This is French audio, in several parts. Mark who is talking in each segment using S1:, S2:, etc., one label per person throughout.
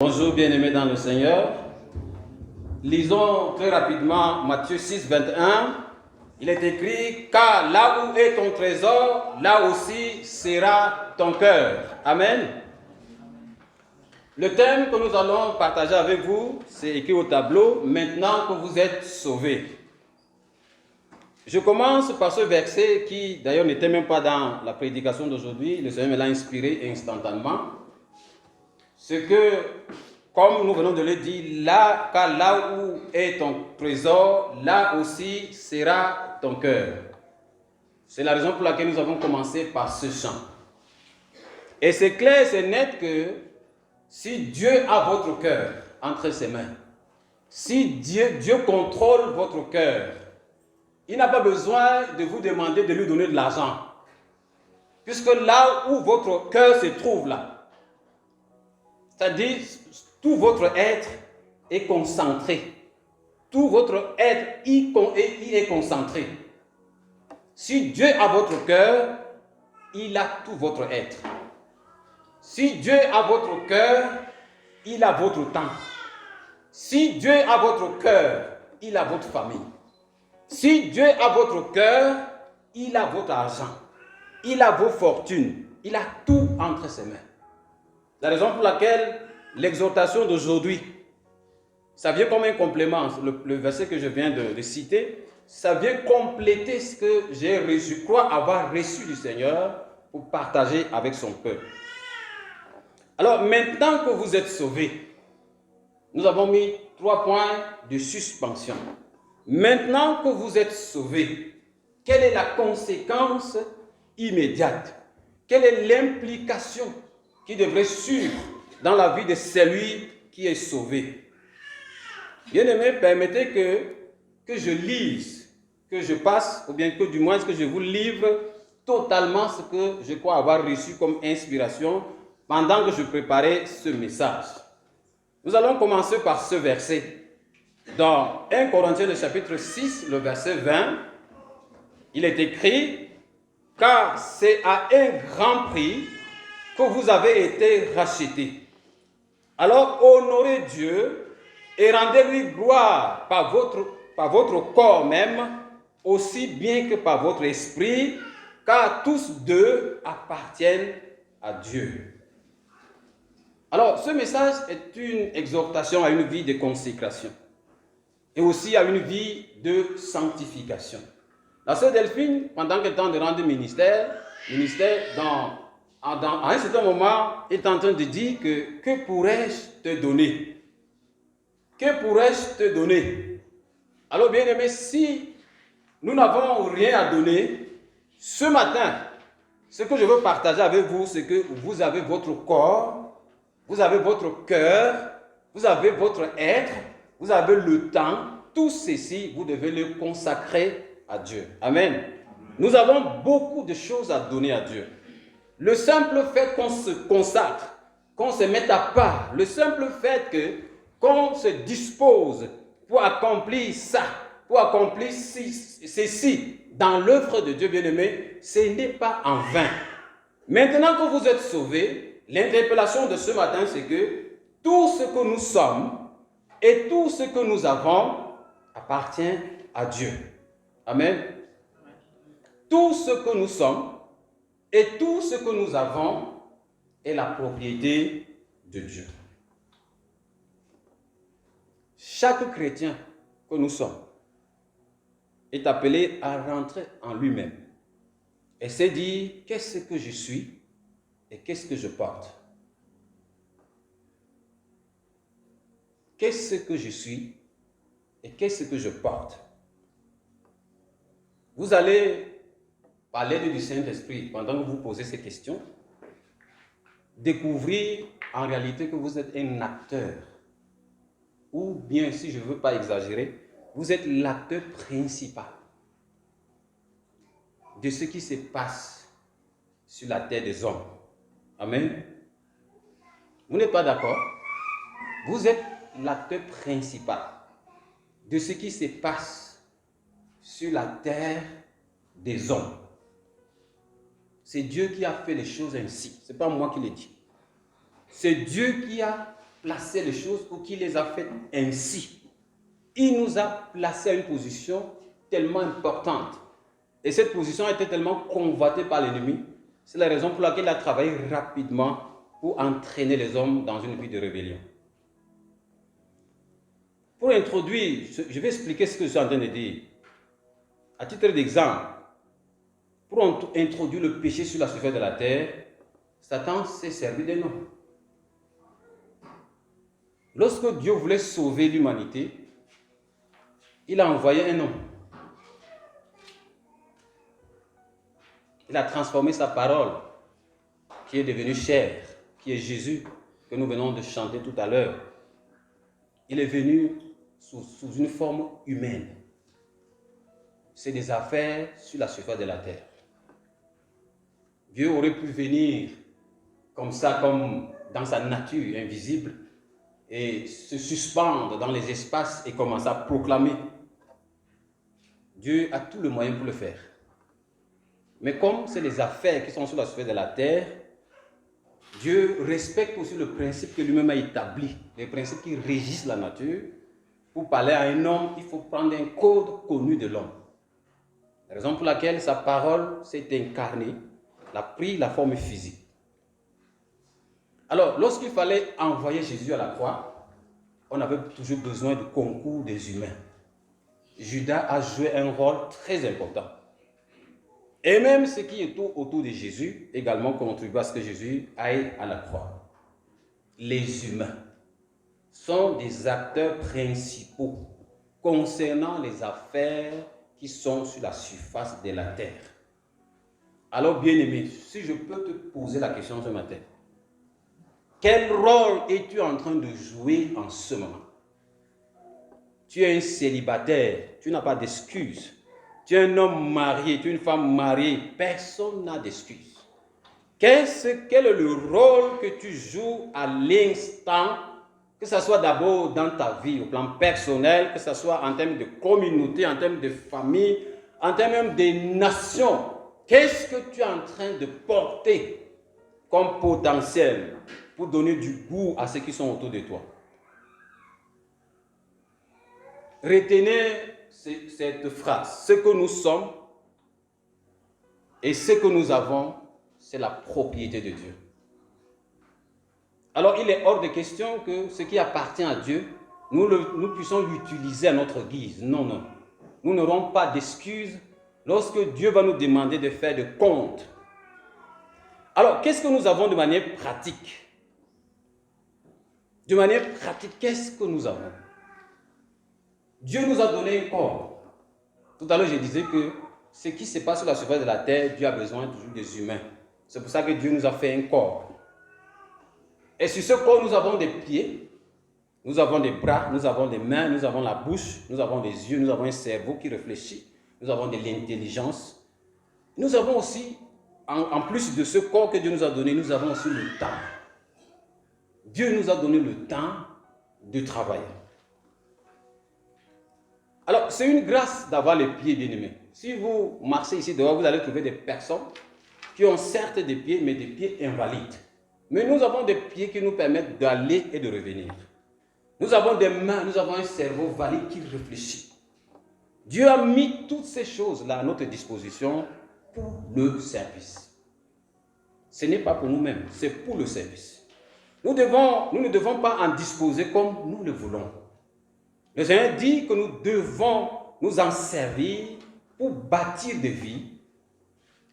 S1: Bonjour bien-aimés dans le Seigneur. Lisons très rapidement Matthieu 6, 21. Il est écrit, car là où est ton trésor, là aussi sera ton cœur. Amen. Le thème que nous allons partager avec vous, c'est écrit au tableau, maintenant que vous êtes sauvés. Je commence par ce verset qui d'ailleurs n'était même pas dans la prédication d'aujourd'hui. Le Seigneur me l'a inspiré instantanément. C'est que, comme nous venons de le dire, là, car là où est ton trésor, là aussi sera ton cœur. C'est la raison pour laquelle nous avons commencé par ce chant. Et c'est clair, c'est net que si Dieu a votre cœur entre ses mains, si Dieu contrôle votre cœur, il n'a pas besoin de vous demander de lui donner de l'argent. Puisque là où votre cœur se trouve là, c'est-à-dire tout votre être est concentré. Tout votre être y est concentré. Si Dieu a votre cœur, il a tout votre être. Si Dieu a votre cœur, il a votre temps. Si Dieu a votre cœur, il a votre famille. Si Dieu a votre cœur, il a votre argent. Il a vos fortunes. Il a tout entre ses mains. La raison pour laquelle l'exhortation d'aujourd'hui, ça vient comme un complément, le verset que je viens de citer, ça vient compléter ce que j'ai reçu, je crois avoir reçu du Seigneur pour partager avec son peuple. Alors maintenant que vous êtes sauvés, nous avons mis 3 points de suspension. Maintenant que vous êtes sauvés, quelle est la conséquence immédiate? Quelle est l'implication qui devrait suivre dans la vie de celui qui est sauvé? Bien-aimés, permettez que je lise, que je passe, ou bien que du moins que je vous livre totalement ce que je crois avoir reçu comme inspiration pendant que je préparais ce message. Nous allons commencer par ce verset. Dans 1 Corinthiens, le chapitre 6, le verset 20, il est écrit, « Car c'est à un grand prix que vous avez été rachetés. Alors honorez Dieu et rendez-lui gloire par votre corps même, aussi bien que par votre esprit, car tous deux appartiennent à Dieu. » Alors, ce message est une exhortation à une vie de consécration et aussi à une vie de sanctification. La sœur Delphine, pendant qu'elle est en train de rendre ministère à un certain moment, est en train de dire que pourrais-je te donner? Que pourrais-je te donner? Alors, bien aimé, si nous n'avons rien à donner, ce matin, ce que je veux partager avec vous, c'est que vous avez votre corps, vous avez votre cœur, vous avez votre être, vous avez le temps. Tout ceci, vous devez le consacrer à Dieu. Amen. Nous avons beaucoup de choses à donner à Dieu. Le simple fait qu'on se consacre, qu'on se mette à part, le simple fait qu'on se dispose pour accomplir ça, pour accomplir ceci dans l'œuvre de Dieu bien-aimé, ce n'est pas en vain. Maintenant que vous êtes sauvés, l'interpellation de ce matin, c'est que tout ce que nous sommes et tout ce que nous avons appartient à Dieu. Amen. Tout ce que nous sommes et tout ce que nous avons est la propriété de Dieu. Chaque chrétien que nous sommes est appelé à rentrer en lui-même et se dire qu'est-ce que je suis et qu'est-ce que je porte. Qu'est-ce que je suis et qu'est-ce que je porte. Vous allez, par l'aide du Saint-Esprit, pendant que vous posez ces questions, découvrir en réalité que vous êtes un acteur. Ou bien, si je ne veux pas exagérer, vous êtes l'acteur principal de ce qui se passe sur la terre des hommes. Amen. Vous n'êtes pas d'accord? Vous êtes l'acteur principal de ce qui se passe sur la terre des hommes. C'est Dieu qui a fait les choses ainsi. Ce n'est pas moi qui le dis. C'est Dieu qui a placé les choses ou qui les a faites ainsi. Il nous a placés à une position tellement importante. Et cette position a été tellement convoitée par l'ennemi. C'est la raison pour laquelle il a travaillé rapidement pour entraîner les hommes dans une vie de rébellion. Pour introduire, je vais expliquer ce que je suis en train de dire. À titre d'exemple, pour introduire le péché sur la surface de la terre, Satan s'est servi d'un homme. Lorsque Dieu voulait sauver l'humanité, il a envoyé un homme. Il a transformé sa parole, qui est devenue chair, qui est Jésus, que nous venons de chanter tout à l'heure. Il est venu sous une forme humaine. C'est des affaires sur la surface de la terre. Dieu aurait pu venir comme ça, comme dans sa nature invisible, et se suspendre dans les espaces et commencer à proclamer. Dieu a tout le moyen pour le faire. Mais comme c'est les affaires qui sont sur la surface de la terre, Dieu respecte aussi le principe que lui-même a établi, les principes qui régissent la nature. Pour parler à un homme, il faut prendre un code connu de l'homme. La raison pour laquelle sa parole s'est incarnée, a pris la forme physique. Alors, lorsqu'il fallait envoyer Jésus à la croix, on avait toujours besoin du concours des humains. Judas a joué un rôle très important. Et même ce qui est autour de Jésus également contribue à ce que Jésus aille à la croix. Les humains sont des acteurs principaux concernant les affaires qui sont sur la surface de la terre. Alors, bien-aimé, si je peux te poser la question ce matin, quel rôle es-tu en train de jouer en ce moment? Tu es un célibataire, tu n'as pas d'excuses. Tu es un homme marié, tu es une femme mariée, personne n'a d'excuses. Quel est le rôle que tu joues à l'instant, que ce soit d'abord dans ta vie, au plan personnel, que ce soit en termes de communauté, en termes de famille, en termes même de nation? Qu'est-ce que tu es en train de porter comme potentiel pour donner du goût à ceux qui sont autour de toi? Retenez cette phrase. Ce que nous sommes et ce que nous avons, c'est la propriété de Dieu. Alors, il est hors de question que ce qui appartient à Dieu, nous puissions l'utiliser à notre guise. Non, non. Nous n'aurons pas d'excuses lorsque Dieu va nous demander de faire des comptes. Alors, qu'est-ce que nous avons de manière pratique? De manière pratique, qu'est-ce que nous avons? Dieu nous a donné un corps. Tout à l'heure, je disais que ce qui se passe sur la surface de la terre, Dieu a besoin toujours des humains. C'est pour ça que Dieu nous a fait un corps. Et sur ce corps, nous avons des pieds, nous avons des bras, nous avons des mains, nous avons la bouche, nous avons des yeux, nous avons un cerveau qui réfléchit, nous avons de l'intelligence. Nous avons aussi, en plus de ce corps que Dieu nous a donné, nous avons aussi le temps. Dieu nous a donné le temps de travailler. Alors, c'est une grâce d'avoir les pieds, bien-aimés. Si vous marchez ici dehors, vous allez trouver des personnes qui ont certes des pieds, mais des pieds invalides. Mais nous avons des pieds qui nous permettent d'aller et de revenir. Nous avons des mains, nous avons un cerveau valide qui réfléchit. Dieu a mis toutes ces choses-là à notre disposition pour le service. Ce n'est pas pour nous-mêmes, c'est pour le service. Nous ne devons pas en disposer comme nous le voulons. Le Seigneur dit que nous devons nous en servir pour bâtir des vies,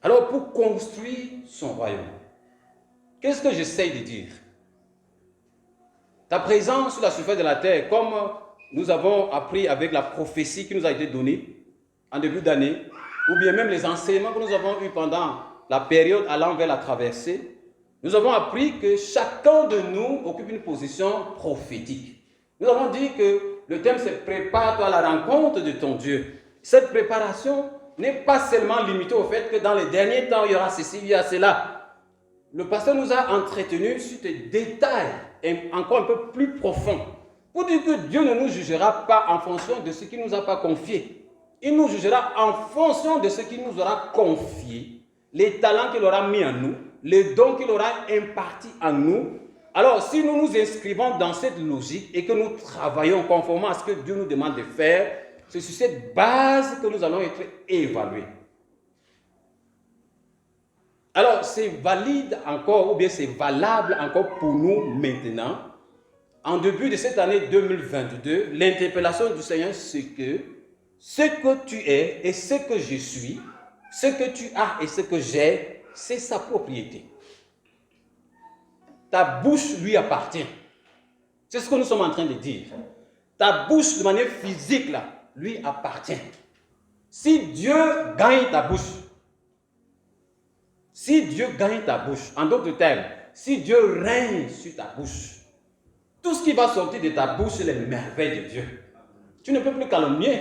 S1: alors pour construire son royaume. Qu'est-ce que j'essaye de dire? Ta présence sur la surface de la terre, comme nous avons appris avec la prophétie qui nous a été donnée en début d'année, ou bien même les enseignements que nous avons eus pendant la période allant vers la traversée, nous avons appris que chacun de nous occupe une position prophétique. Nous avons dit que le thème c'est « Prépare-toi à la rencontre de ton Dieu ». Cette préparation n'est pas seulement limitée au fait que dans les derniers temps, il y aura ceci, il y a cela. Le pasteur nous a entretenu sur des détails encore un peu plus profonds pour dire que Dieu ne nous jugera pas en fonction de ce qu'il ne nous a pas confié. Il nous jugera en fonction de ce qu'il nous aura confié, les talents qu'il aura mis en nous, les dons qu'il aura impartis en nous, Alors, si nous nous inscrivons dans cette logique et que nous travaillons conformément à ce que Dieu nous demande de faire, c'est sur cette base que nous allons être évalués. Alors, c'est valide encore, ou bien c'est valable encore pour nous maintenant. En début de cette année 2022, l'interpellation du Seigneur, c'est que ce que tu es et ce que je suis, ce que tu as et ce que j'ai, c'est sa propriété. Ta bouche lui appartient. C'est ce que nous sommes en train de dire. Ta bouche, de manière physique, là, lui appartient. Si Dieu gagne ta bouche, en d'autres termes, si Dieu règne sur ta bouche, tout ce qui va sortir de ta bouche, c'est les merveilles de Dieu. Tu ne peux plus calomnier,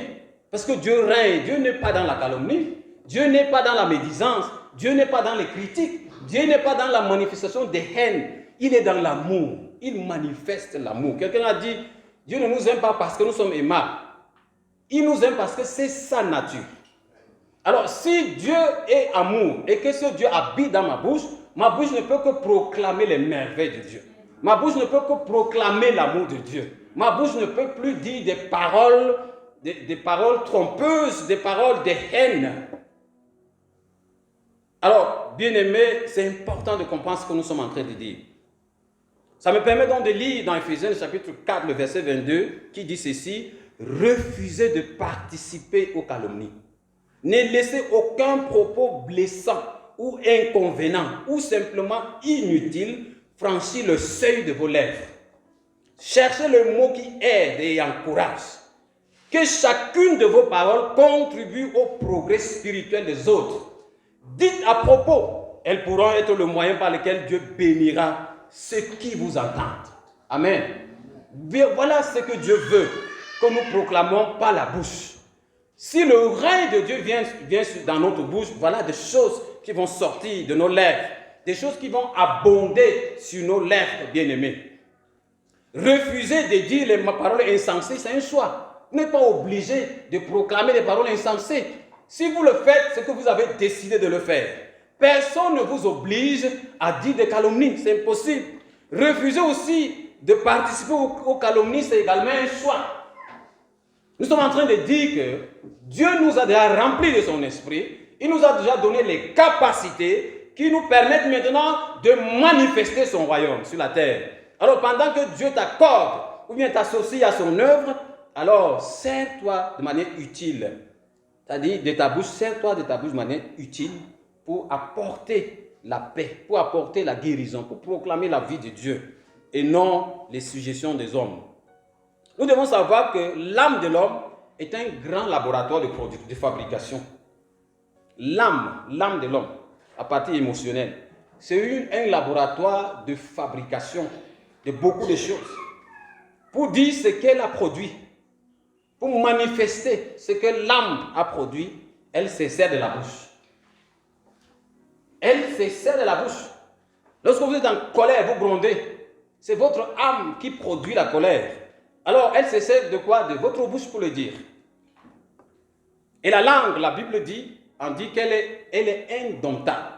S1: parce que Dieu règne. Dieu n'est pas dans la calomnie, Dieu n'est pas dans la médisance, Dieu n'est pas dans les critiques, Dieu n'est pas dans la manifestation des haines. Il est dans l'amour, il manifeste l'amour. Quelqu'un a dit, Dieu ne nous aime pas parce que nous sommes aimables. Il nous aime parce que c'est sa nature. Alors, si Dieu est amour et que ce Dieu habite dans ma bouche ne peut que proclamer les merveilles de Dieu. Ma bouche ne peut que proclamer l'amour de Dieu. Ma bouche ne peut plus dire des paroles trompeuses, des paroles de haine. Alors, bien-aimés, c'est important de comprendre ce que nous sommes en train de dire. Ça me permet donc de lire dans Ephésiens chapitre 4, le verset 22, qui dit ceci: refusez de participer aux calomnies. Ne laissez aucun propos blessant ou inconvénient ou simplement inutile franchir le seuil de vos lèvres. Cherchez le mot qui aide et encourage. Que chacune de vos paroles contribue au progrès spirituel des autres. Dites à propos, elles pourront être le moyen par lequel Dieu bénira ceux qui vous entendent. Amen. Voilà ce que Dieu veut que nous proclamons par la bouche. Si le règne de Dieu vient dans notre bouche, voilà des choses qui vont sortir de nos lèvres, des choses qui vont abonder sur nos lèvres, bien-aimés. Refuser de dire les paroles insensées, c'est un choix. Vous n'êtes pas obligé de proclamer des paroles insensées. Si vous le faites, c'est que vous avez décidé de le faire. Personne ne vous oblige à dire des calomnies, c'est impossible. Refuser aussi de participer aux calomnies, c'est également un choix. Nous sommes en train de dire que Dieu nous a déjà remplis de son esprit. Il nous a déjà donné les capacités qui nous permettent maintenant de manifester son royaume sur la terre. Alors pendant que Dieu t'accorde ou bien t'associe à son œuvre, alors sers-toi de manière utile. C'est-à-dire de ta bouche, sers-toi de ta bouche de manière utile pour apporter la paix, pour apporter la guérison, pour proclamer la vie de Dieu et non les suggestions des hommes. Nous devons savoir que l'âme de l'homme est un grand laboratoire de fabrication. L'âme de l'homme, à partir émotionnelle, c'est un laboratoire de fabrication de beaucoup de choses. Pour dire ce qu'elle a produit, pour manifester ce que l'âme a produit, elle se sert de la bouche. Elle se sert de la bouche. Lorsque vous êtes en colère, vous grondez. C'est votre âme qui produit la colère. Alors, elle se sert de quoi? De votre bouche pour le dire. Et la langue, la Bible dit, on dit qu'elle est indomptable.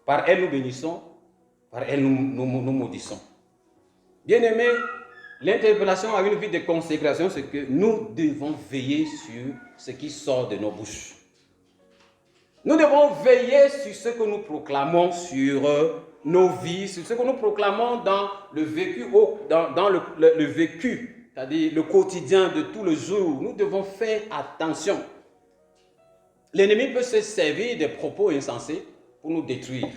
S1: Par elle nous bénissons, par elle nous maudissons. Bien-aimés, l'interpellation à une vie de consécration, c'est que nous devons veiller sur ce qui sort de nos bouches. Nous devons veiller sur ce que nous proclamons sur nos vies, sur ce que nous proclamons dans le vécu, dans le vécu, c'est-à-dire le quotidien de tous les jours. Nous devons faire attention. L'ennemi peut se servir des propos insensés pour nous détruire.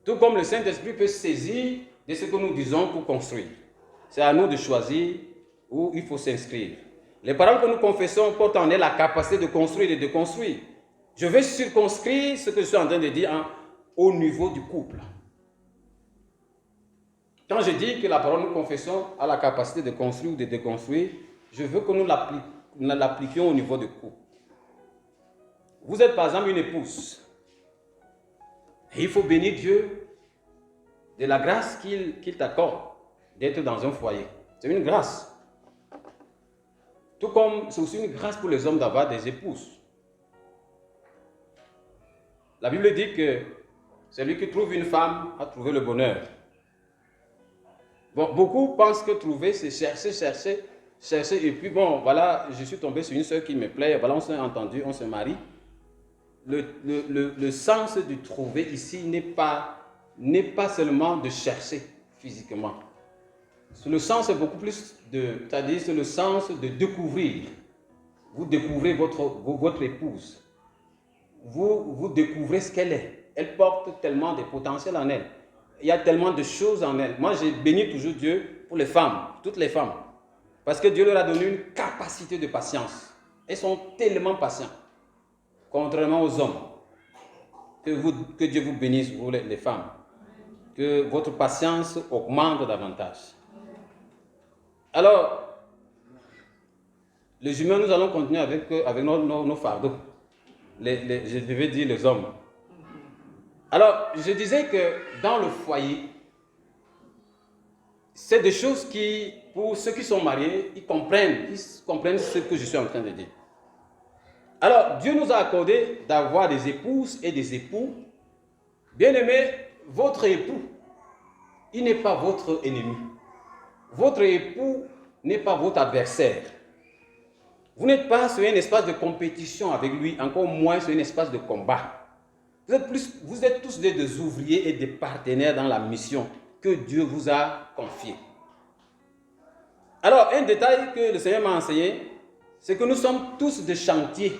S1: Tout comme le Saint-Esprit peut saisir de ce que nous disons pour construire. C'est à nous de choisir où il faut s'inscrire. Les paroles que nous confessons portent en elles la capacité de construire et de déconstruire. Je vais circonscrire ce que je suis en train de dire au niveau du couple. Quand je dis que la parole que nous confessons a la capacité de construire ou de déconstruire, je veux que nous l'appliquions au niveau du couple. Vous êtes par exemple une épouse. Et il faut bénir Dieu de la grâce qu'il t'accorde d'être dans un foyer. C'est une grâce. Tout comme c'est aussi une grâce pour les hommes d'avoir des épouses. La Bible dit que celui qui trouve une femme a trouvé le bonheur. Bon, beaucoup pensent que trouver, c'est chercher, et puis bon, voilà, je suis tombé sur une soeur qui me plaît, voilà, on s'est entendu, on se marie. Le sens du trouver ici n'est pas seulement de chercher physiquement. Le sens est beaucoup plus c'est-à-dire c'est le sens de découvrir. Vous découvrez votre épouse. Vous découvrez ce qu'elle est. Elle porte tellement de potentiel en elle. Il y a tellement de choses en elle. Moi, j'ai béni toujours Dieu pour les femmes, toutes les femmes. Parce que Dieu leur a donné une capacité de patience. Elles sont tellement patientes. Contrairement aux hommes. Que Dieu vous bénisse, vous les femmes. Que votre patience augmente davantage. Alors, les humains, nous allons continuer avec nos fardeaux. Je devais dire les hommes. Alors, je disais que dans le foyer, c'est des choses qui, pour ceux qui sont mariés, ils comprennent ce que je suis en train de dire. Alors, Dieu nous a accordé d'avoir des épouses et des époux. Bien-aimés, votre époux, il n'est pas votre ennemi. Votre époux n'est pas votre adversaire. Vous n'êtes pas sur un espace de compétition avec lui, encore moins sur un espace de combat. Vous êtes tous des ouvriers et des partenaires dans la mission que Dieu vous a confiée. Alors, un détail que le Seigneur m'a enseigné, c'est que nous sommes tous des chantiers.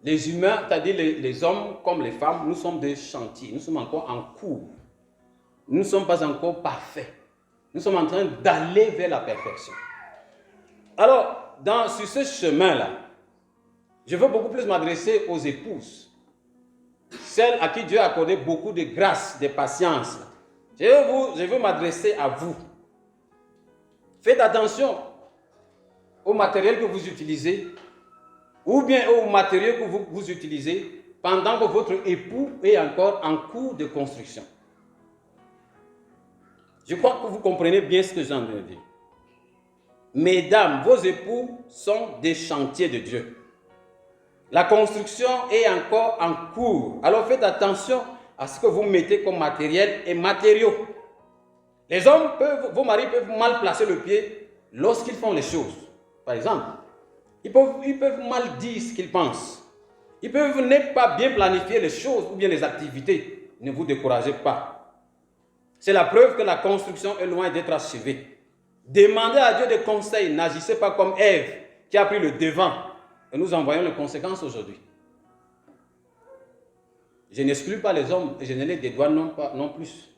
S1: Les humains, c'est-à-dire les hommes comme les femmes, nous sommes des chantiers. Nous sommes encore en cours. Nous ne sommes pas encore parfaits. Nous sommes en train d'aller vers la perfection. Alors, sur ce chemin-là, je veux beaucoup plus m'adresser aux épouses. Celles à qui Dieu a accordé beaucoup de grâce, de patience. Je veux m'adresser à vous. Faites attention au matériel que vous utilisez ou bien au matériel que vous utilisez pendant que votre époux est encore en cours de construction. Je crois que vous comprenez bien ce que j'ai envie de dire. Mesdames, vos époux sont des chantiers de Dieu. La construction est encore en cours. Alors faites attention à ce que vous mettez comme matériel et matériaux. Les hommes vos maris peuvent mal placer le pied lorsqu'ils font les choses. Par exemple, ils peuvent mal dire ce qu'ils pensent. Ils peuvent ne pas bien planifier les choses ou bien les activités. Ne vous découragez pas. C'est la preuve que la construction est loin d'être achevée. Demandez à Dieu des conseils. N'agissez pas comme Ève qui a pris le devant. Et nous en voyons les conséquences aujourd'hui. Je n'exclus pas les hommes et je ne les dédouane non plus.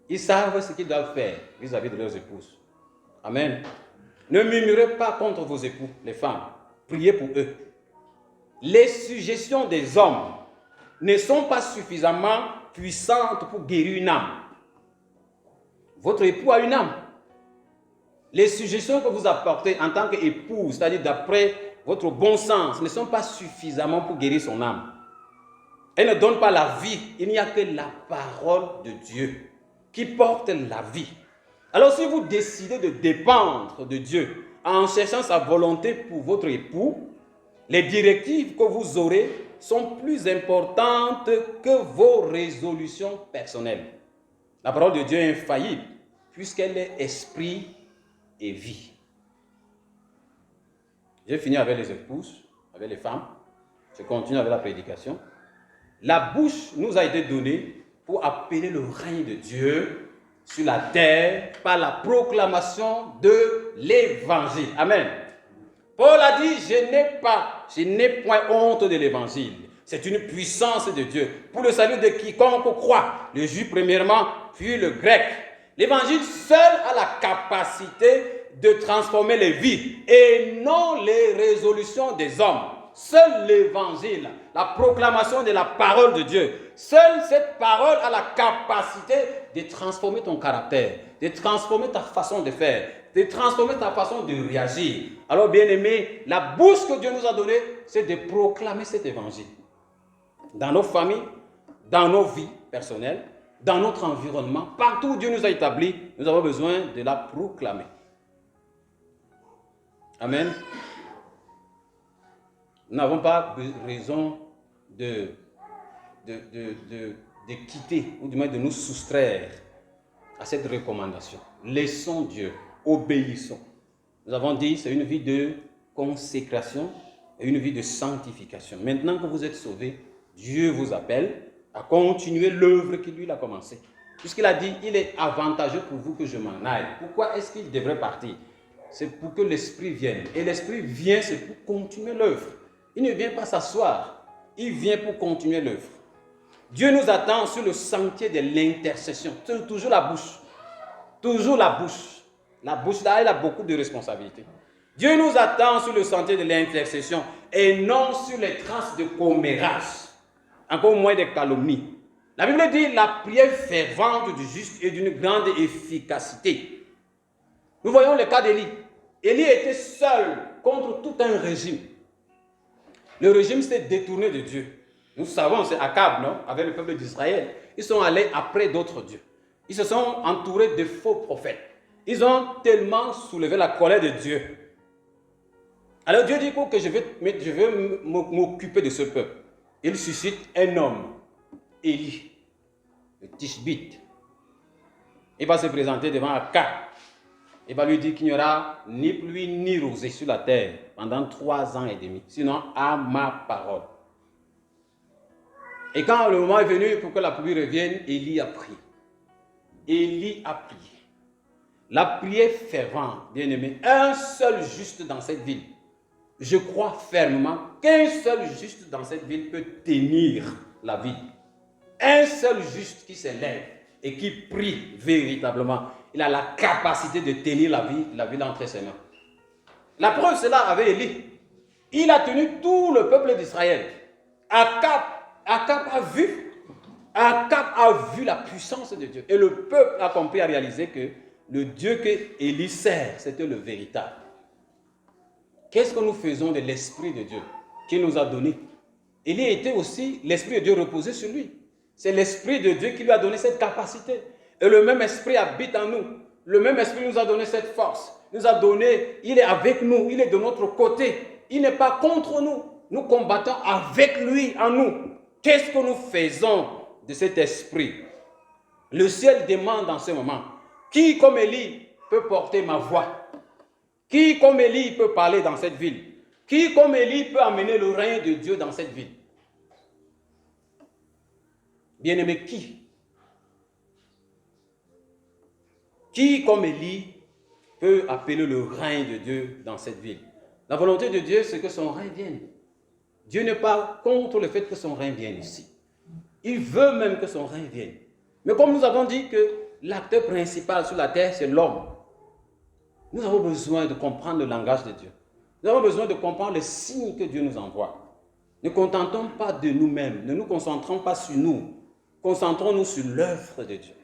S1: Ils savent ce qu'ils doivent faire vis-à-vis de leurs épouses. Amen. Ne murmurez pas contre vos époux, les femmes. Priez pour eux. Les suggestions des hommes ne sont pas suffisamment puissantes pour guérir une âme. Votre époux a une âme. Les suggestions que vous apportez en tant qu'époux, c'est-à-dire d'après votre bon sens, ne sont pas suffisamment pour guérir son âme. Elle ne donne pas la vie. Il n'y a que la parole de Dieu qui porte la vie. Alors si vous décidez de dépendre de Dieu en cherchant sa volonté pour votre époux, les directives que vous aurez sont plus importantes que vos résolutions personnelles. La parole de Dieu est infaillible puisqu'elle est esprit et vie. J'ai fini avec les épouses, avec les femmes. Je continue avec la prédication. La bouche nous a été donnée pour appeler le règne de Dieu sur la terre par la proclamation de l'évangile. Amen. Paul a dit, je n'ai point honte de l'évangile. C'est une puissance de Dieu pour le salut de quiconque croit, le juif premièrement, puis le grec. L'évangile seul a la capacité de transformer les vies et non les résolutions des hommes. Seul l'évangile, la proclamation de la parole de Dieu, seule cette parole a la capacité de transformer ton caractère, de transformer ta façon de faire, de transformer ta façon de réagir. Alors bien aimé, la bouche que Dieu nous a donnée, c'est de proclamer cet évangile. Dans nos familles, dans nos vies personnelles, dans notre environnement, partout où Dieu nous a établis, nous avons besoin de la proclamer. Amen. Nous n'avons pas raison de quitter, ou du moins de nous soustraire à cette recommandation. Laissons Dieu, obéissons. Nous avons dit, c'est une vie de consécration et une vie de sanctification. Maintenant que vous êtes sauvés, Dieu vous appelle à continuer l'œuvre qu'il lui a commencée. Puisqu'il a dit, il est avantageux pour vous que je m'en aille. Pourquoi est-ce qu'il devrait partir? C'est pour que l'Esprit vienne. Et l'Esprit vient, c'est pour continuer l'œuvre. Il ne vient pas s'asseoir, il vient pour continuer l'œuvre. Dieu nous attend sur le sentier de l'intercession. C'est toujours la bouche. Toujours la bouche. La bouche, là, elle a beaucoup de responsabilités. Dieu nous attend sur le sentier de l'intercession et non sur les traces de commérage. Encore moins des calomnies. La Bible dit la prière fervente du juste est d'une grande efficacité. Nous voyons le cas d'Élie. Élie était seul contre tout un régime. Le régime s'est détourné de Dieu. Nous savons, c'est Akab, non? Avec le peuple d'Israël. Ils sont allés après d'autres dieux. Ils se sont entourés de faux prophètes. Ils ont tellement soulevé la colère de Dieu. Alors Dieu dit que je vais m'occuper de ce peuple. Il suscite un homme, Élie, le Tishbite. Il va se présenter devant Akab. Il va lui dire qu'il n'y aura ni pluie ni rosée sur la terre pendant 3 ans et demi. Sinon, à ma parole. Et quand le moment est venu pour que la pluie revienne, Élie a prié. Élie a prié. La prière fervente, bien-aimé, un seul juste dans cette ville. Je crois fermement qu'un seul juste dans cette ville peut tenir la ville. Un seul juste qui s'élève et qui prie véritablement. Il a la capacité de tenir la ville entre ses mains. La preuve, c'est là avec Élie. Il a tenu tout le peuple d'Israël. Akab a vu la puissance de Dieu. Et le peuple a compris à réaliser que le Dieu que Élie sert, c'était le véritable. Qu'est-ce que nous faisons de l'Esprit de Dieu qui nous a donné? Élie était aussi, l'Esprit de Dieu reposait sur lui. C'est l'Esprit de Dieu qui lui a donné cette capacité. Et le même Esprit habite en nous. Le même Esprit nous a donné cette force. Nous a donné, il est avec nous, il est de notre côté. Il n'est pas contre nous. Nous combattons avec lui en nous. Qu'est-ce que nous faisons de cet Esprit? Le ciel demande en ce moment, qui comme Élie peut porter ma voix? Qui comme Élie peut parler dans cette ville? Qui comme Élie peut amener le règne de Dieu dans cette ville? Bien-aimé, qui? Qui comme Élie peut appeler le règne de Dieu dans cette ville? La volonté de Dieu, c'est que son règne vienne. Dieu n'est pas contre le fait que son règne vienne ici. Il veut même que son règne vienne. Mais comme nous avons dit que l'acteur principal sur la terre, c'est l'homme, nous avons besoin de comprendre le langage de Dieu. Nous avons besoin de comprendre les signes que Dieu nous envoie. Ne contentons pas de nous-mêmes, ne nous concentrons pas sur nous. Concentrons-nous sur l'œuvre de Dieu.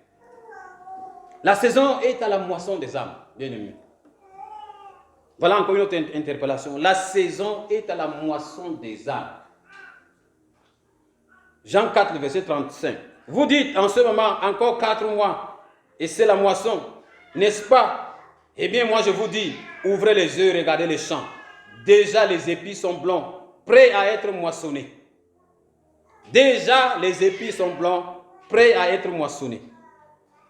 S1: La saison est à la moisson des âmes, bien-aimés. Voilà encore une autre interpellation. La saison est à la moisson des âmes. Jean 4, verset 35. Vous dites en ce moment encore 4 mois et c'est la moisson, n'est-ce pas? Eh bien, moi je vous dis, ouvrez les yeux, regardez les champs. Déjà les épis sont blancs, prêts à être moissonnés. Déjà les épis sont blancs, prêts à être moissonnés.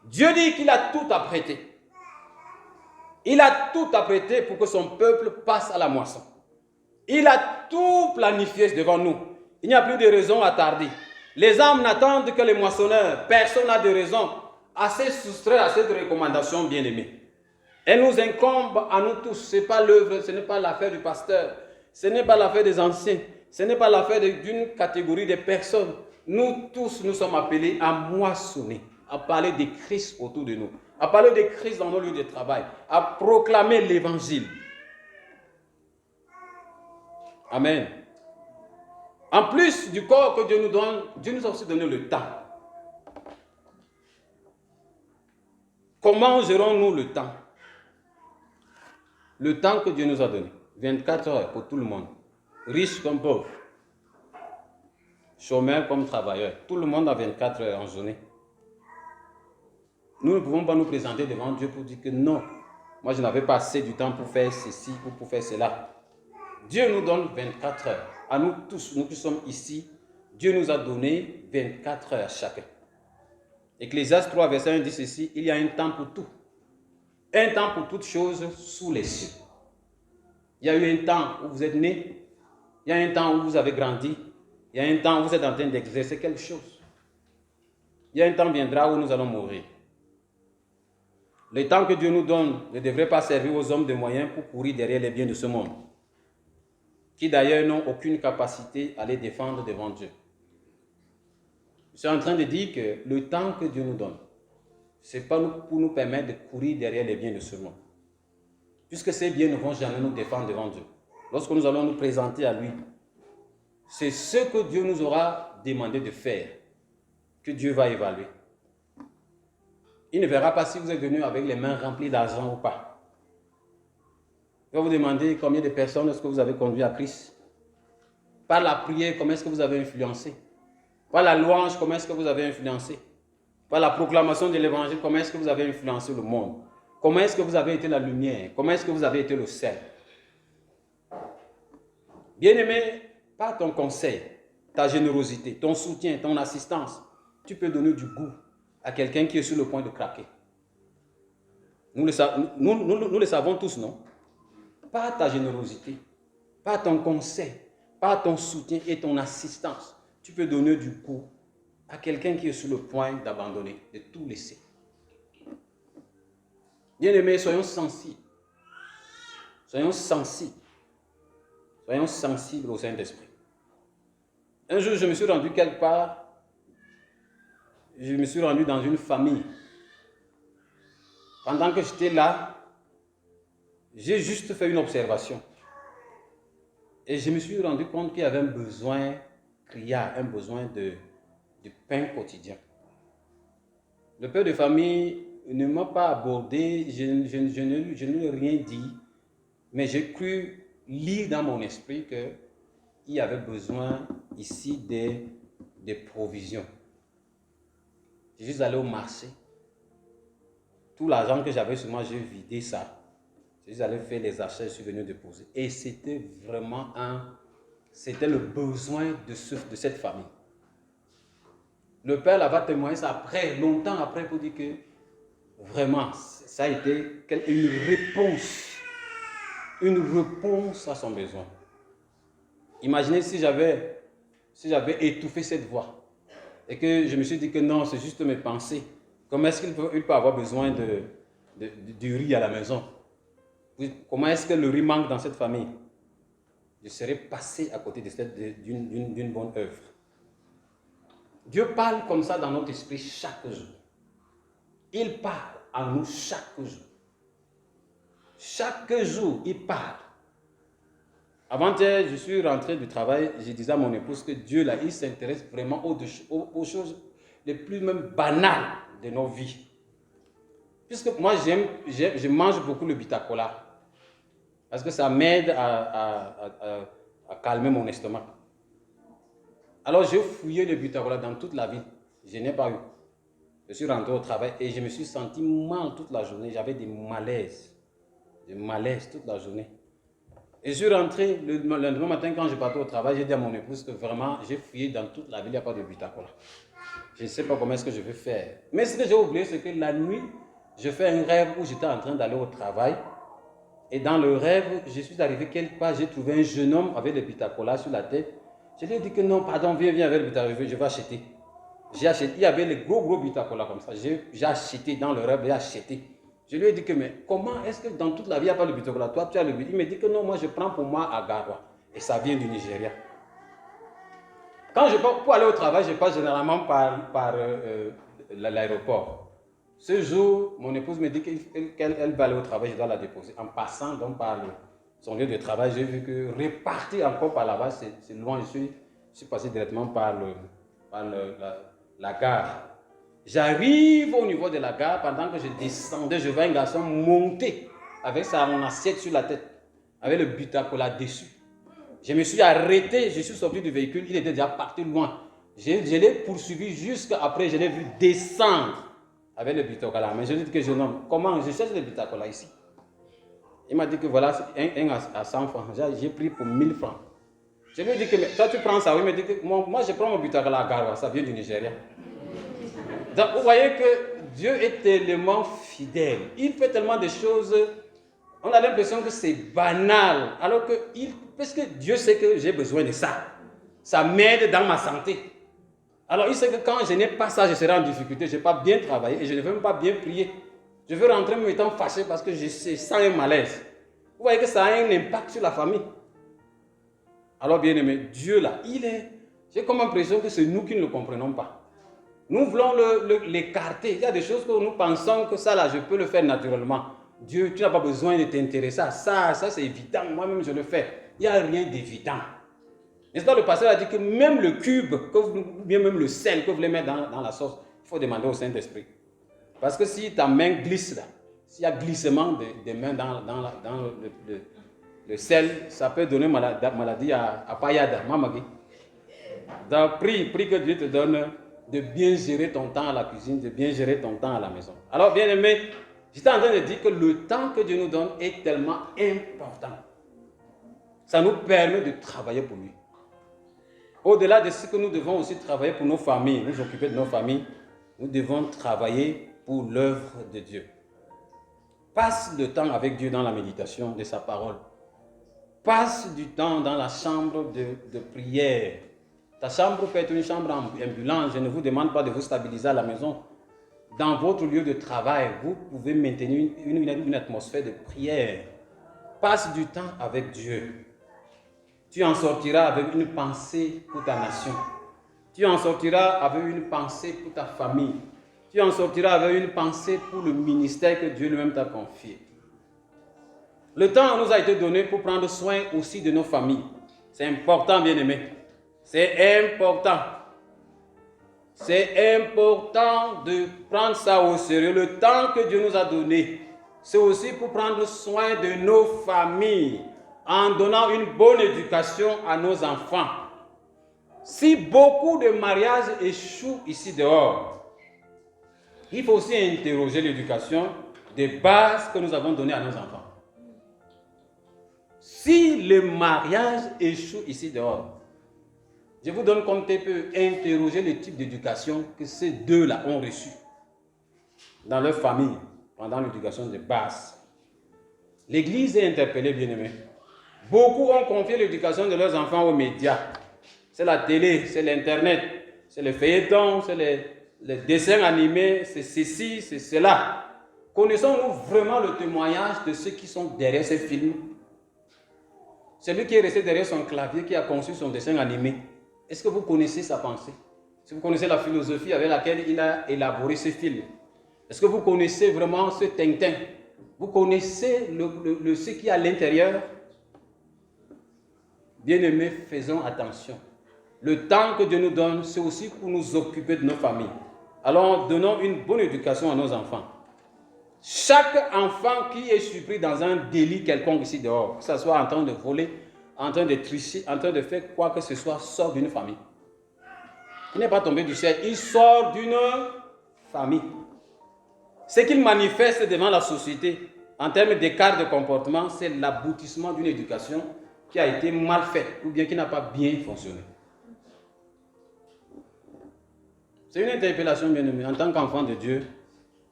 S1: Dieu dit qu'il a tout apprêté. Il a tout apprêté pour que son peuple passe à la moisson. Il a tout planifié devant nous. Il n'y a plus de raison à tarder. Les âmes n'attendent que les moissonneurs. Personne n'a de raison à se soustraire à cette recommandation bien-aimée. Elle nous incombe à nous tous. Ce n'est pas l'œuvre, ce n'est pas l'affaire du pasteur. Ce n'est pas l'affaire des anciens. Ce n'est pas l'affaire d'une catégorie de personnes. Nous tous, nous sommes appelés à moissonner, à parler de Christ autour de nous, à parler de Christ dans nos lieux de travail, à proclamer l'évangile. Amen. En plus du corps que Dieu nous donne, Dieu nous a aussi donné le temps. Comment gérons-nous le temps? Le temps que Dieu nous a donné, 24 heures pour tout le monde, riche comme pauvre, chômeur comme travailleur, tout le monde a 24 heures en journée. Nous ne pouvons pas nous présenter devant Dieu pour dire que non, moi je n'avais pas assez du temps pour faire ceci, pour faire cela. Dieu nous donne 24 heures. À nous tous, nous qui sommes ici, Dieu nous a donné 24 heures chacun. Ecclésiaste 3, verset 1 dit ceci, il y a un temps pour tout. Un temps pour toutes choses sous les cieux. Il y a eu un temps où vous êtes né, il y a un temps où vous avez grandi, il y a un temps où vous êtes en train d'exercer quelque chose. Il y a un temps viendra où nous allons mourir. Le temps que Dieu nous donne ne devrait pas servir aux hommes de moyens pour courir derrière les biens de ce monde, qui d'ailleurs n'ont aucune capacité à les défendre devant Dieu. Je suis en train de dire que le temps que Dieu nous donne, ce n'est pas pour nous permettre de courir derrière les biens de ce monde. Puisque ces biens ne vont jamais nous défendre devant Dieu. Lorsque nous allons nous présenter à lui, c'est ce que Dieu nous aura demandé de faire que Dieu va évaluer. Il ne verra pas si vous êtes venu avec les mains remplies d'argent ou pas. Il va vous demander combien de personnes est-ce que vous avez conduit à Christ. Par la prière, comment est-ce que vous avez influencé. Par la louange, comment est-ce que vous avez influencé. Par la proclamation de l'évangile, comment est-ce que vous avez influencé le monde. Comment est-ce que vous avez été la lumière. Comment est-ce que vous avez été le sel. Bien-aimé, par ton conseil, ta générosité, ton soutien, ton assistance, tu peux donner du goût à quelqu'un qui est sur le point de craquer. Nous le savons tous, non? Par ta générosité, par ton conseil, par ton soutien et ton assistance, tu peux donner du goût à quelqu'un qui est sur le point d'abandonner, de tout laisser. Bien-aimés, soyons sensibles. Soyons sensibles. Soyons sensibles au Saint-Esprit. Un jour, je me suis rendu quelque part. Je me suis rendu dans une famille. Pendant que j'étais là, j'ai juste fait une observation. Et je me suis rendu compte qu'il y avait un besoin criard, un besoin de pain quotidien. Le père de famille ne m'a pas abordé, je ne lui ai rien dit, mais j'ai cru lire dans mon esprit qu'il y avait besoin ici des provisions. Je suis allé au marché. Tout l'argent que j'avais sur moi, j'ai vidé ça. Je suis allé faire les achats, je suis venu déposer. Et c'était vraiment c'était le besoin de cette famille. Le père là va témoigner ça après, longtemps après, pour dire que vraiment, ça a été une réponse à son besoin. Imaginez si j'avais étouffé cette voix et que je me suis dit que non, c'est juste mes pensées. Comment est-ce qu'il peut avoir besoin du riz à la maison? Comment est-ce que le riz manque dans cette famille? Je serais passé à côté d'une bonne œuvre. Dieu parle comme ça dans notre esprit chaque jour. Il parle à nous chaque jour. Chaque jour, il parle. Avant-hier, je suis rentré du travail, je disais à mon épouse que Dieu, là, il s'intéresse vraiment aux choses les plus même banales de nos vies. Puisque moi, je mange beaucoup le bitacola. Parce que ça m'aide à calmer mon estomac. Alors, j'ai fouillé le bitacola dans toute la ville. Je n'ai pas eu. Je suis rentré au travail et je me suis senti mal toute la journée. J'avais des malaises toute la journée. Et je suis rentré le lendemain matin quand je partais au travail. J'ai dit à mon épouse que vraiment, j'ai fouillé dans toute la ville, il n'y a pas de bitacola. Je ne sais pas comment est-ce que je vais faire. Mais ce que j'ai oublié, c'est que la nuit, je fais un rêve où j'étais en train d'aller au travail. Et dans le rêve, je suis arrivé quelque part, j'ai trouvé un jeune homme avec des bitacolas sur la tête. Je lui ai dit que non, pardon, viens avec le bitacola, je vais acheter. J'ai acheté, il y avait les gros bitacolas comme ça. J'ai acheté dans le rêve, j'ai acheté. Je lui ai dit que, mais comment est-ce que dans toute la vie, il n'y a pas de bitacola? Toi, tu as le bitacola. Il me dit que non, moi, je prends pour moi à Garoua. Et ça vient du Nigeria. Quand pour aller au travail, je passe généralement par l'aéroport. Ce jour, mon épouse me dit qu'elle va aller au travail, je dois la déposer. En passant donc par son lieu de travail, j'ai vu que repartir encore par là-bas, c'est loin. Je suis passé directement par la gare. J'arrive au niveau de la gare, pendant que je descendais, je vois un garçon monter avec son assiette sur la tête, avec le bitacola dessus. Je me suis arrêté, je suis sorti du véhicule, il était déjà parti loin. Je l'ai poursuivi jusqu'après, je l'ai vu descendre avec le bitacola. Mais je lui ai dit que jeune homme, comment je cherche le bitacola ici? Il m'a dit que voilà, un à 100 francs. J'ai pris pour 1000 francs. Je lui ai dit que mais, toi tu prends ça. Oui, il m'a dit que moi je prends mon bitacola à Garoua, ça vient du Nigeria. Donc, vous voyez que Dieu est tellement fidèle. Il fait tellement de choses, on a l'impression que c'est banal. Alors que, parce que Dieu sait que j'ai besoin de ça. Ça m'aide dans ma santé. Alors, il sait que quand je n'ai pas ça, je serai en difficulté. Je ne vais pas bien travailler et je ne vais même pas bien prier. Je veux rentrer me étant fâché parce que je sens un malaise. Vous voyez que ça a un impact sur la famille. Alors, bien aimé, Dieu là, j'ai comme l'impression que c'est nous qui ne le comprenons pas. Nous voulons l'écarter. Il y a des choses que nous pensons que ça là, je peux le faire naturellement. Dieu, tu n'as pas besoin de t'intéresser à ça. Ça, c'est évident. Moi-même, je le fais. Il n'y a rien d'évident. N'est-ce pas, le pasteur a dit que même le cube, bien même le sel que vous voulez mettre dans la sauce, il faut demander au Saint-Esprit. Parce que si ta main glisse là, s'il y a glissement des mains dans le sel, ça peut donner maladie à Payada, Mamagi. Donc prie que Dieu te donne de bien gérer ton temps à la cuisine, de bien gérer ton temps à la maison. Alors bien aimé, j'étais en train de dire que le temps que Dieu nous donne est tellement important. Ça nous permet de travailler pour lui. Au-delà de ce que nous devons aussi travailler pour nos familles, nous occuper de nos familles, nous devons travailler pour l'œuvre de Dieu. Passe le temps avec Dieu dans la méditation de sa parole. Passe du temps dans la chambre de prière. Ta chambre peut être une chambre ambulante. Je ne vous demande pas de vous stabiliser à la maison. Dans votre lieu de travail, vous pouvez maintenir une atmosphère de prière. Passe du temps avec Dieu. Tu en sortiras avec une pensée pour ta nation. Tu en sortiras avec une pensée pour ta famille. Tu en sortiras avec une pensée pour le ministère que Dieu lui-même t'a confié. Le temps nous a été donné pour prendre soin aussi de nos familles. C'est important, bien-aimés. C'est important. C'est important de prendre ça au sérieux. Le temps que Dieu nous a donné, c'est aussi pour prendre soin de nos familles, en donnant une bonne éducation à nos enfants. Si beaucoup de mariages échouent ici dehors, il faut aussi interroger l'éducation des bases que nous avons données à nos enfants. Si le mariage échoue ici dehors, je vous donne comme tu peux interroger le type d'éducation que ces deux-là ont reçu dans leur famille pendant l'éducation de base. L'Église est interpellée, bien-aimés. Beaucoup ont confié l'éducation de leurs enfants aux médias. C'est la télé, c'est l'Internet, c'est le feuilleton, c'est les dessins animés, c'est ceci, c'est cela. Connaissons-nous vraiment le témoignage de ceux qui sont derrière ces films? Celui qui est resté derrière son clavier, qui a conçu son dessin animé, est-ce que vous connaissez sa pensée? Est-ce que vous connaissez la philosophie avec laquelle il a élaboré ce film? Est-ce que vous connaissez vraiment ce Tintin? Vous connaissez ce qui est à l'intérieur? Bien-aimés, faisons attention. Le temps que Dieu nous donne, c'est aussi pour nous occuper de nos familles. Alors, donnons une bonne éducation à nos enfants. Chaque enfant qui est surpris dans un délit quelconque ici dehors, que ce soit en train de voler, en train de tricher, en train de faire quoi que ce soit, sort d'une famille. Il n'est pas tombé du ciel, il sort d'une famille. Ce qu'il manifeste devant la société, en termes d'écart de comportement, c'est l'aboutissement d'une éducation qui a été mal faite ou bien qui n'a pas bien fonctionné. C'est une interpellation, bien aimée. En tant qu'enfants de Dieu,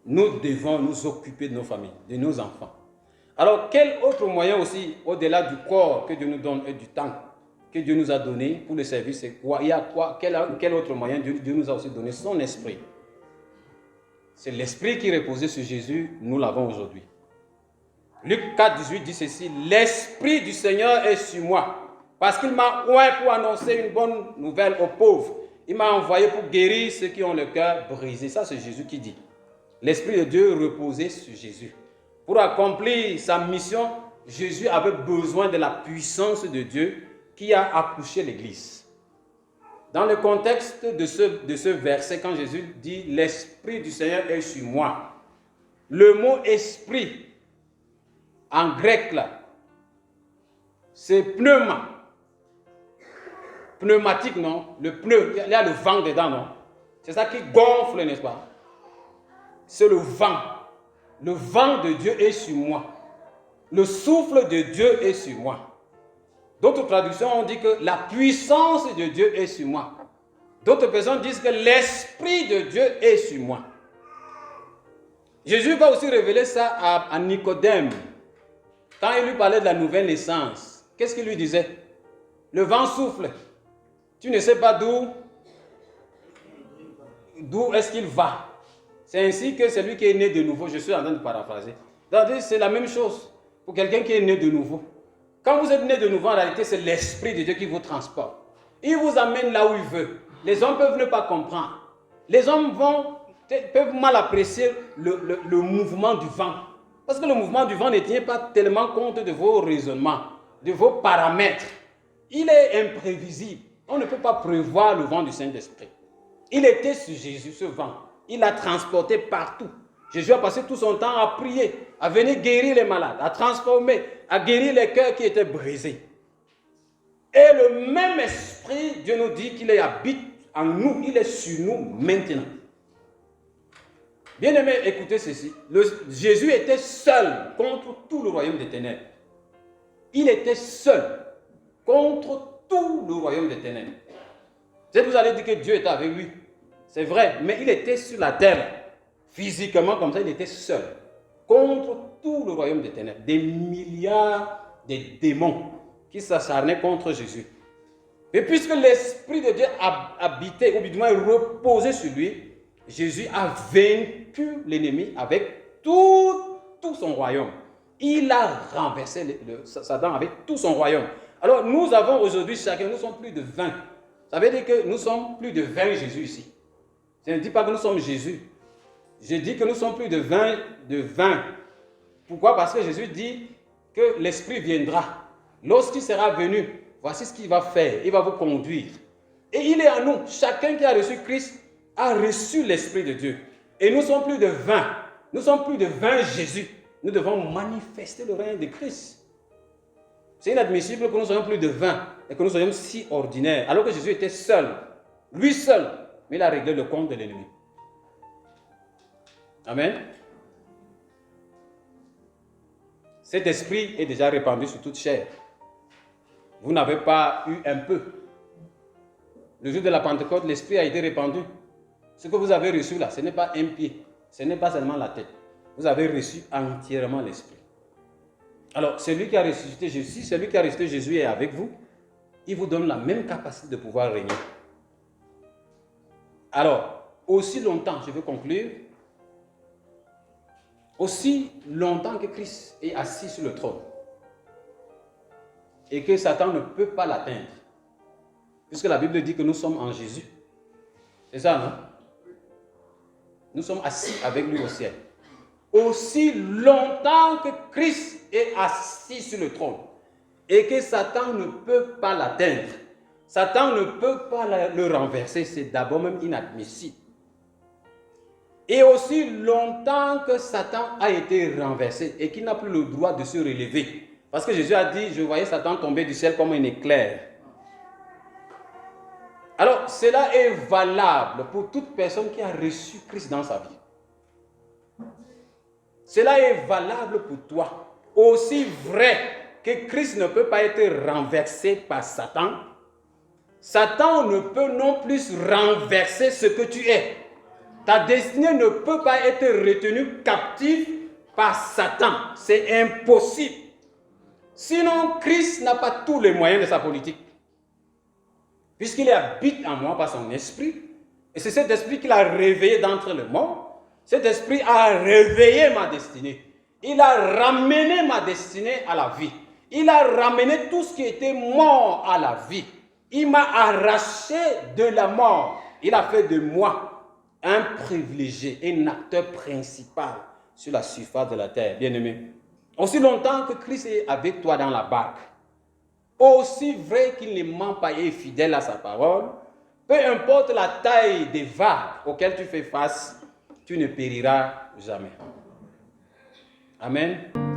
S1: nous devons nous occuper de nos familles, de nos enfants. Alors, quel autre moyen aussi, au-delà du corps que Dieu nous donne et du temps que Dieu nous a donné pour le service, c'est quoi? Il y a quoi? Quel autre moyen Dieu nous a aussi donné? Son esprit. C'est l'esprit qui reposait sur Jésus, nous l'avons aujourd'hui. Luc 4, 18 dit ceci: l'esprit du Seigneur est sur moi, parce qu'il m'a oint pour annoncer une bonne nouvelle aux pauvres. Il m'a envoyé pour guérir ceux qui ont le cœur brisé. Ça, c'est Jésus qui dit. L'esprit de Dieu reposait sur Jésus. Pour accomplir sa mission, Jésus avait besoin de la puissance de Dieu qui a accouché l'Église. Dans le contexte de ce verset, quand Jésus dit « l'Esprit du Seigneur est sur moi », le mot « esprit » en grec, là, c'est pneuma. Pneumatique, non? Le pneu, il y a le vent dedans, non? C'est ça qui gonfle, n'est-ce pas? C'est le vent. Le vent de Dieu est sur moi. Le souffle de Dieu est sur moi. D'autres traductions ont dit que la puissance de Dieu est sur moi. D'autres personnes disent que l'Esprit de Dieu est sur moi. Jésus va aussi révéler ça à Nicodème. Quand il lui parlait de la nouvelle naissance, qu'est-ce qu'il lui disait? Le vent souffle. Tu ne sais pas d'où est-ce qu'il va. C'est ainsi que celui qui est né de nouveau, je suis en train de paraphraser. C'est la même chose pour quelqu'un qui est né de nouveau. Quand vous êtes né de nouveau, en réalité, c'est l'Esprit de Dieu qui vous transporte. Il vous amène là où il veut. Les hommes peuvent ne pas comprendre. Les hommes peuvent mal apprécier le mouvement du vent. Parce que le mouvement du vent ne tient pas tellement compte de vos raisonnements, de vos paramètres. Il est imprévisible. On ne peut pas prévoir le vent du Saint-Esprit. Il était sur Jésus, ce vent. Il l'a transporté partout. Jésus a passé tout son temps à prier, à venir guérir les malades, à transformer, à guérir les cœurs qui étaient brisés. Et le même esprit, Dieu nous dit qu'il habite en nous, il est sur nous maintenant. Bien aimé, écoutez ceci. Jésus était seul contre tout le royaume des ténèbres. Il était seul contre tout le royaume des ténèbres. Vous allez dire que Dieu était avec lui. C'est vrai, mais il était sur la terre. Physiquement, comme ça, il était seul. Contre tout le royaume des ténèbres. Des milliards de démons qui s'acharnaient contre Jésus. Et puisque l'Esprit de Dieu habitait, ou du moins reposait sur lui, Jésus a vaincu l'ennemi avec tout son royaume. Il a renversé Satan avec tout son royaume. Alors nous avons aujourd'hui chacun, nous sommes plus de 20. Ça veut dire que nous sommes plus de 20 Jésus ici. Je ne dis pas que nous sommes Jésus. Je dis que nous sommes plus de 20. Pourquoi? Parce que Jésus dit que l'Esprit viendra. Lorsqu'il sera venu, voici ce qu'il va faire. Il va vous conduire. Et il est en nous. Chacun qui a reçu Christ a reçu l'Esprit de Dieu. Et nous sommes plus de 20. Nous sommes plus de 20 Jésus. Nous devons manifester le règne de Christ. C'est inadmissible que nous soyons plus de 20 et que nous soyons si ordinaires. Alors que Jésus était seul. Lui seul. Mais il a réglé le compte de l'ennemi. Amen. Cet esprit est déjà répandu sur toute chair. Vous n'avez pas eu un peu. Le jour de la Pentecôte, l'esprit a été répandu. Ce que vous avez reçu là, ce n'est pas un pied. Ce n'est pas seulement la tête. Vous avez reçu entièrement l'esprit. Alors, celui qui a ressuscité Jésus, celui qui a ressuscité Jésus est avec vous, il vous donne la même capacité de pouvoir régner. Alors, aussi longtemps, je veux conclure, aussi longtemps que Christ est assis sur le trône et que Satan ne peut pas l'atteindre, puisque la Bible dit que nous sommes en Jésus. C'est ça, non? Nous sommes assis avec lui au ciel. Aussi longtemps que Christ est assis sur le trône et que Satan ne peut pas l'atteindre, Satan ne peut pas le renverser, c'est d'abord même inadmissible. Et aussi longtemps que Satan a été renversé et qu'il n'a plus le droit de se relever. Parce que Jésus a dit, je voyais Satan tomber du ciel comme un éclair. Alors, cela est valable pour toute personne qui a reçu Christ dans sa vie. Cela est valable pour toi. Aussi vrai que Christ ne peut pas être renversé par Satan, Satan ne peut non plus renverser ce que tu es. Ta destinée ne peut pas être retenue captive par Satan. C'est impossible. Sinon, Christ n'a pas tous les moyens de sa politique. Puisqu'il habite en moi par son esprit. Et c'est cet esprit qu'il a réveillé d'entre les morts. Cet esprit a réveillé ma destinée. Il a ramené ma destinée à la vie. Il a ramené tout ce qui était mort à la vie. Il m'a arraché de la mort. Il a fait de moi un privilégié, un acteur principal sur la surface de la terre. Bien-aimé, aussi longtemps que Christ est avec toi dans la barque, aussi vrai qu'il ne ment pas et est fidèle à sa parole, peu importe la taille des vagues auxquelles tu fais face, tu ne périras jamais. Amen.